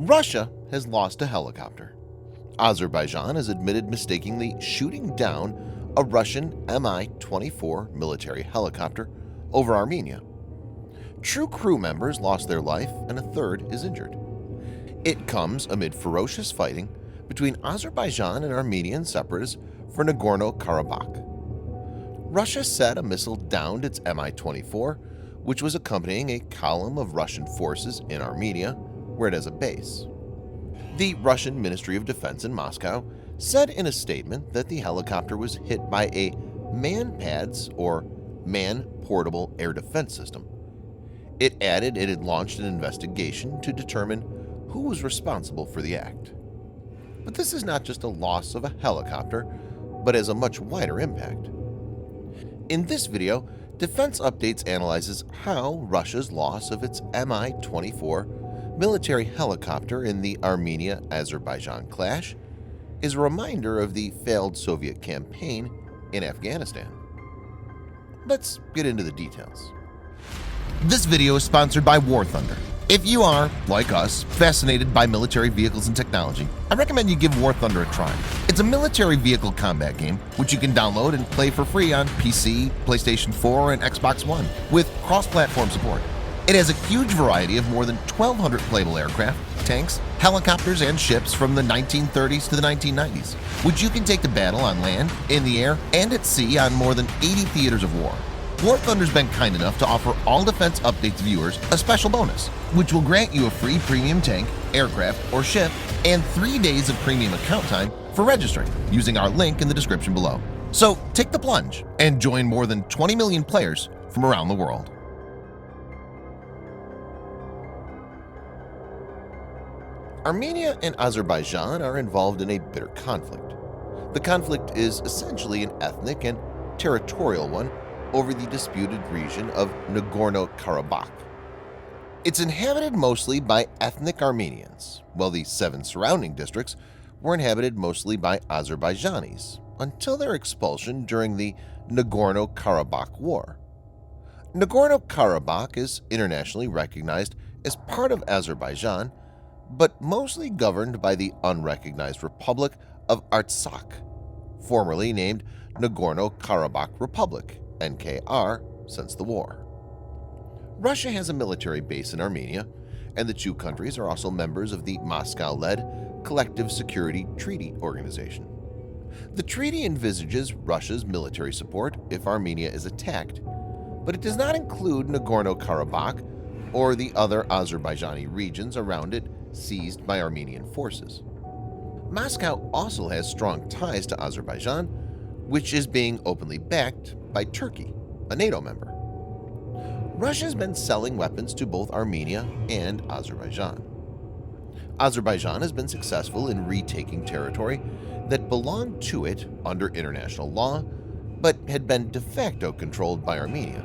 Russia has lost a helicopter. Azerbaijan has admitted mistakenly shooting down a Russian Mi-24 military helicopter over Armenia. Two crew members lost their life and a third is injured. It comes amid ferocious fighting between Azerbaijan and Armenian separatists for Nagorno-Karabakh. Russia said a missile downed its Mi-24, which was accompanying a column of Russian forces in Armenia, where it has a base. The Russian Ministry of Defense in Moscow said in a statement that the helicopter was hit by a MANPADS, or Man-Portable Air Defense System. It added it had launched an investigation to determine who was responsible for the act. But this is not just a loss of a helicopter, but has a much wider impact. In this video, Defense Updates analyzes how Russia's loss of its Mi-24 military helicopter in the Armenia-Azerbaijan clash is a reminder of the failed Soviet campaign in Afghanistan. Let's get into the details. This video is sponsored by War Thunder. If you are, like us, fascinated by military vehicles and technology, I recommend you give War Thunder a try. It's a military vehicle combat game which you can download and play for free on PC, PlayStation 4, and Xbox One with cross-platform support. It has a huge variety of more than 1,200 playable aircraft, tanks, helicopters, and ships from the 1930s to the 1990s, which you can take to battle on land, in the air, and at sea on more than 80 theaters of war. War Thunder's been kind enough to offer all Defense Updates viewers a special bonus, which will grant you a free premium tank, aircraft, or ship, and 3 days of premium account time for registering using our link in the description below. So take the plunge and join more than 20 million players from around the world. Armenia and Azerbaijan are involved in a bitter conflict. The conflict is essentially an ethnic and territorial one over the disputed region of Nagorno-Karabakh. It's inhabited mostly by ethnic Armenians, while the 7 surrounding districts were inhabited mostly by Azerbaijanis until their expulsion during the Nagorno-Karabakh War. Nagorno-Karabakh is internationally recognized as part of Azerbaijan, but mostly governed by the unrecognized Republic of Artsakh, formerly named Nagorno-Karabakh Republic (NKR) since the war. Russia has a military base in Armenia, and the two countries are also members of the Moscow-led Collective Security Treaty Organization. The treaty envisages Russia's military support if Armenia is attacked, but it does not include Nagorno-Karabakh or the other Azerbaijani regions around it seized by Armenian forces. Moscow also has strong ties to Azerbaijan, which is being openly backed by Turkey, a NATO member. Russia has been selling weapons to both Armenia and Azerbaijan. Azerbaijan has been successful in retaking territory that belonged to it under international law, but had been de facto controlled by Armenia.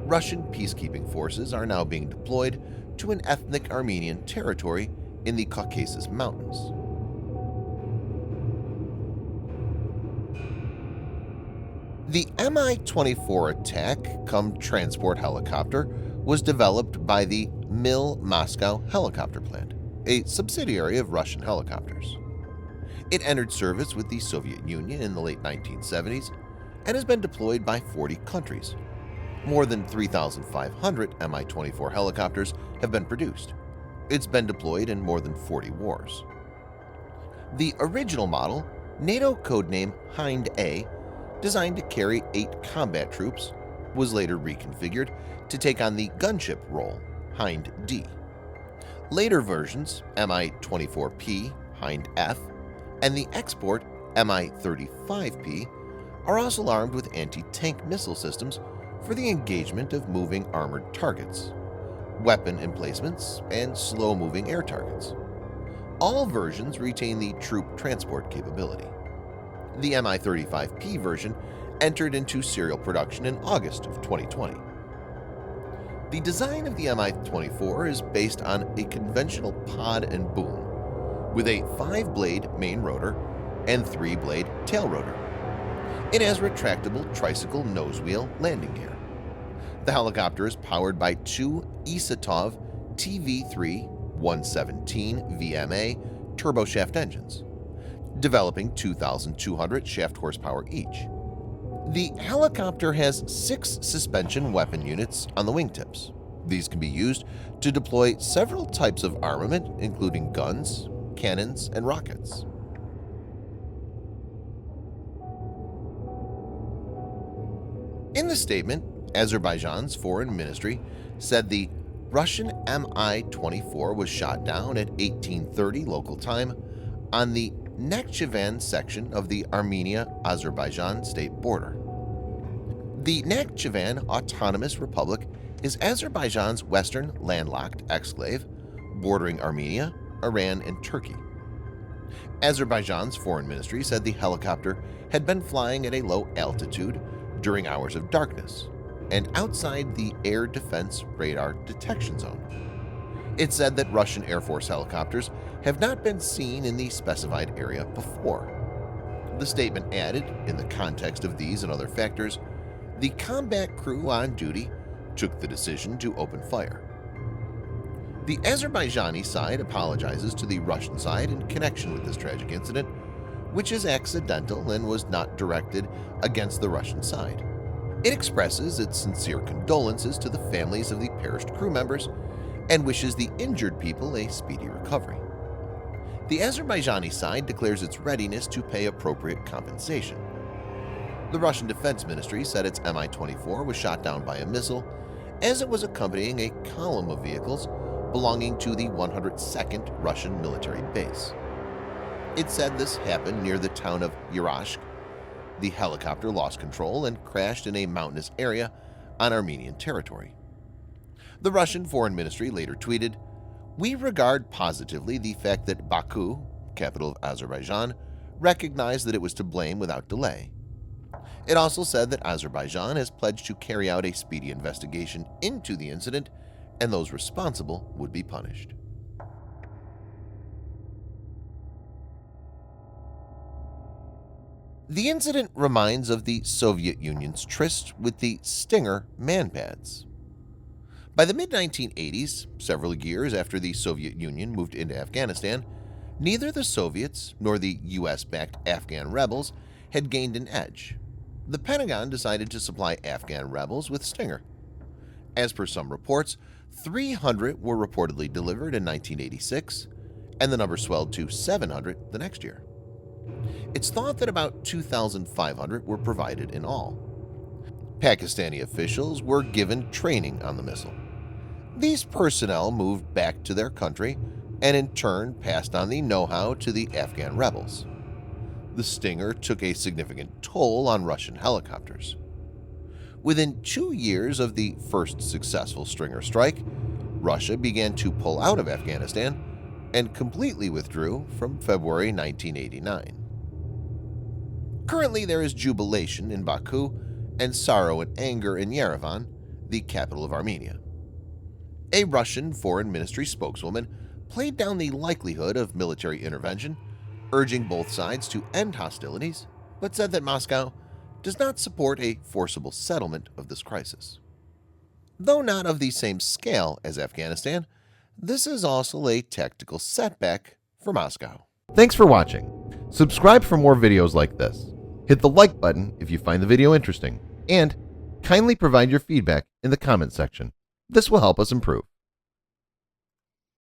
Russian peacekeeping forces are now being deployed to an ethnic Armenian territory in the Caucasus Mountains. The Mi-24 attack-cum-transport helicopter was developed by the MIL Moscow helicopter plant, a subsidiary of Russian helicopters. It entered service with the Soviet Union in the late 1970s and has been deployed by 40 countries. More than 3,500 Mi-24 helicopters have been produced. It's been deployed in more than 40 wars. The original model, NATO codename Hind A, designed to carry 8 combat troops, was later reconfigured to take on the gunship role, Hind D. Later versions, Mi-24P, Hind F, and the export Mi-35P are also armed with anti-tank missile systems for the engagement of moving armored targets, weapon emplacements, and slow-moving air targets. All versions retain the troop transport capability. The Mi-35P version entered into serial production in August of 2020. The design of the Mi-24 is based on a conventional pod and boom, with a 5-blade main rotor and 3-blade tail rotor. It has retractable tricycle nose wheel landing gear. The helicopter is powered by 2 Isatov TV-3 117 VMA turboshaft engines, developing 2,200 shaft horsepower each. The helicopter has 6 suspension weapon units on the wingtips. These can be used to deploy several types of armament, including guns, cannons, and rockets. In the statement, Azerbaijan's foreign ministry said the Russian Mi-24 was shot down at 1830 local time on the Nakhchivan section of the Armenia-Azerbaijan state border. The Nakhchivan Autonomous Republic is Azerbaijan's western landlocked exclave, bordering Armenia, Iran, and Turkey. Azerbaijan's foreign ministry said the helicopter had been flying at a low altitude during hours of darkness and outside the air defense radar detection zone. It said that Russian Air Force helicopters have not been seen in the specified area before. The statement added, in the context of these and other factors, the combat crew on duty took the decision to open fire. The Azerbaijani side apologizes to the Russian side in connection with this tragic incident, which is accidental and was not directed against the Russian side. It expresses its sincere condolences to the families of the perished crew members and wishes the injured people a speedy recovery. The Azerbaijani side declares its readiness to pay appropriate compensation. The Russian Defense Ministry said its Mi-24 was shot down by a missile as it was accompanying a column of vehicles belonging to the 102nd Russian military base. It said this happened near the town of Yarashk. The helicopter lost control and crashed in a mountainous area on Armenian territory. The Russian Foreign Ministry later tweeted, "We regard positively the fact that Baku, capital of Azerbaijan, recognized that it was to blame without delay." It also said that Azerbaijan has pledged to carry out a speedy investigation into the incident and those responsible would be punished. The incident reminds of the Soviet Union's tryst with the Stinger MANPADS. By the mid-1980s, several years after the Soviet Union moved into Afghanistan, neither the Soviets nor the US-backed Afghan rebels had gained an edge. The Pentagon decided to supply Afghan rebels with Stinger. As per some reports, 300 were reportedly delivered in 1986, and the number swelled to 700 the next year. It's thought that about 2,500 were provided in all. Pakistani officials were given training on the missile. These personnel moved back to their country and in turn passed on the know-how to the Afghan rebels. The Stinger took a significant toll on Russian helicopters. Within 2 years of the first successful Stinger strike, Russia began to pull out of Afghanistan and completely withdrew from February 1989. Currently, there is jubilation in Baku and sorrow and anger in Yerevan, the capital of Armenia. A Russian Foreign Ministry spokeswoman played down the likelihood of military intervention, urging both sides to end hostilities, but said that Moscow does not support a forcible settlement of this crisis. Though not of the same scale as Afghanistan, this is also a tactical setback for Moscow. Thanks for watching. Subscribe for more videos like this. Hit the like button if you find the video interesting, and kindly provide your feedback in the comment section. This will help us improve.